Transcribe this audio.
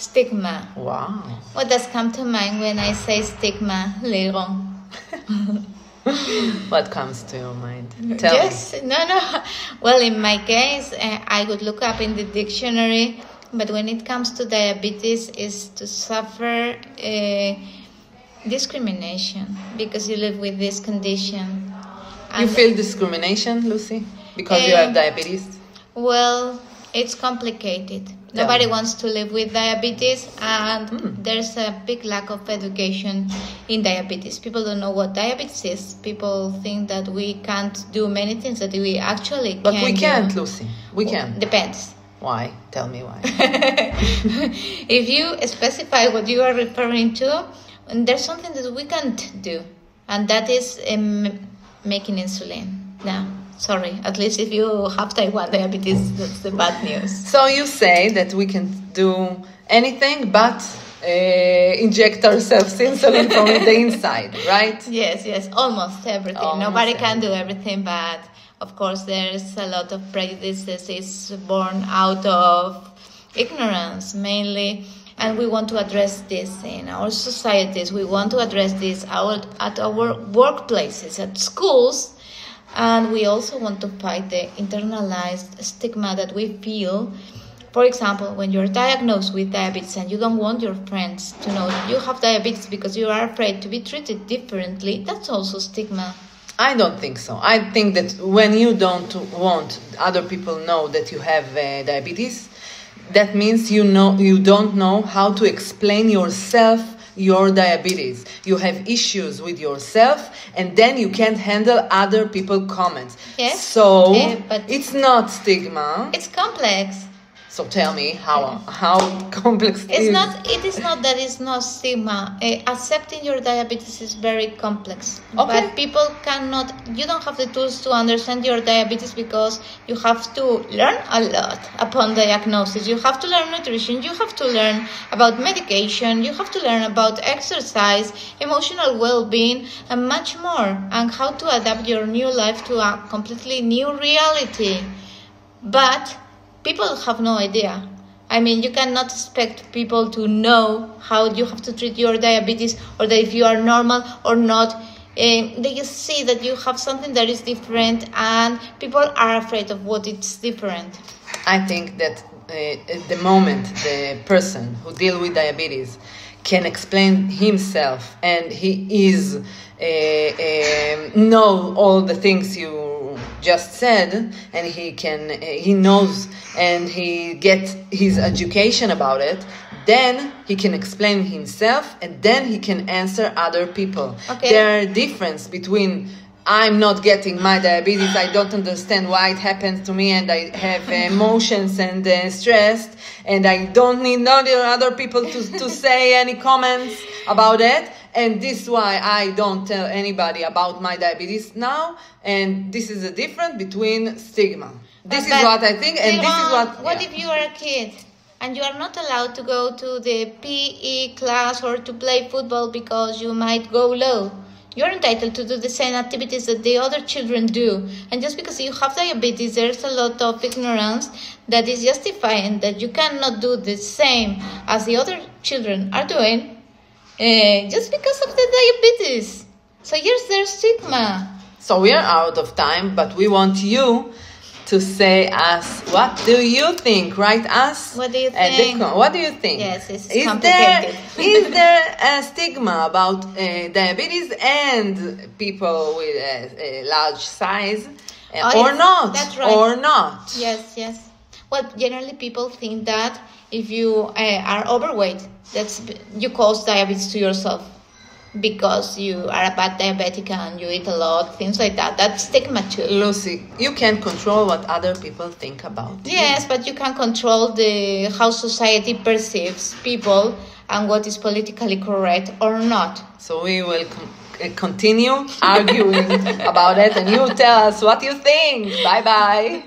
Stigma. Wow. What does come to mind when I say stigma, Liron? What comes to your mind? Tell me. No. Well, in my case, I would look up in the dictionary, but when it comes to diabetes, is to suffer discrimination because you live with this condition. You feel discrimination, Lucy, because you have diabetes? Well, it's complicated. Nobody wants to live with diabetes, and there's a big lack of education in diabetes. People don't know what diabetes is. People think that we can't do many things that we actually can. But we can't, Lucy. We can. Depends. Why? Tell me why. If you specify what you are referring to, there's something that we can't do, and that is making insulin. Now, sorry, at least if you have type 1 diabetes, that's the bad news. So you say that we can do anything but inject ourselves insulin from the inside, right? Yes, almost everything. Nobody can do everything, but of course there's a lot of prejudices. It's born out of ignorance mainly, and we want to address this in our societies. We want to address this at our workplaces, at schools. And we also want to fight the internalized stigma that we feel. For example, when you're diagnosed with diabetes and you don't want your friends to know you have diabetes because you are afraid to be treated differently, that's also stigma. I don't think so. I think that when you don't want other people know that you have diabetes, that means you don't know how to explain yourself your diabetes. You have issues with yourself, and then you can't handle other people's comments. Yes. So but it's not stigma. It's complex. So tell me how complex it is not that it's not stigma. Accepting your diabetes is very complex. Okay. But people you don't have the tools to understand your diabetes because you have to learn a lot upon diagnosis. You have to learn nutrition, you have to learn about medication, you have to learn about exercise, emotional well-being, and much more, and how to adapt your new life to a completely new reality. But people have no idea. I mean, you cannot expect people to know how you have to treat your diabetes, or that if you are normal or not. They just see that you have something that is different, and people are afraid of what is different. I think that at the moment the person who deals with diabetes can explain himself, and he is know all the things you just said, and he knows, and he gets his education about it, then he can explain himself, and then he can answer other people. Okay. There are difference between I'm not getting my diabetes, I don't understand why it happens to me, and I have emotions and stressed, and I don't need other people to say any comments about it, and this is why I don't tell anybody about my diabetes now, and this is the difference between stigma. This is what I think, and this is what... What if you are a kid and you are not allowed to go to the PE class or to play football because you might go low? You're entitled to do the same activities that the other children do. And just because you have diabetes, there's a lot of ignorance that is justifying that you cannot do the same as the other children are doing just because of the diabetes. So yes, there's stigma. So we are out of time, but we want you to say us, what do you think? Write us. What do you think? What do you think? Yes, it's complicated. Is there a stigma about diabetes and people with a large size, or not? That's right. Or not? Yes. Well, generally people think that if you are overweight, you cause diabetes to yourself because you are a bad diabetic and you eat a lot, things like that. That's stigma too. Lucy, you can't control what other people think about you. Yes, but you can control how society perceives people and what is politically correct or not. So we will continue arguing about it, and you tell us what you think. Bye-bye.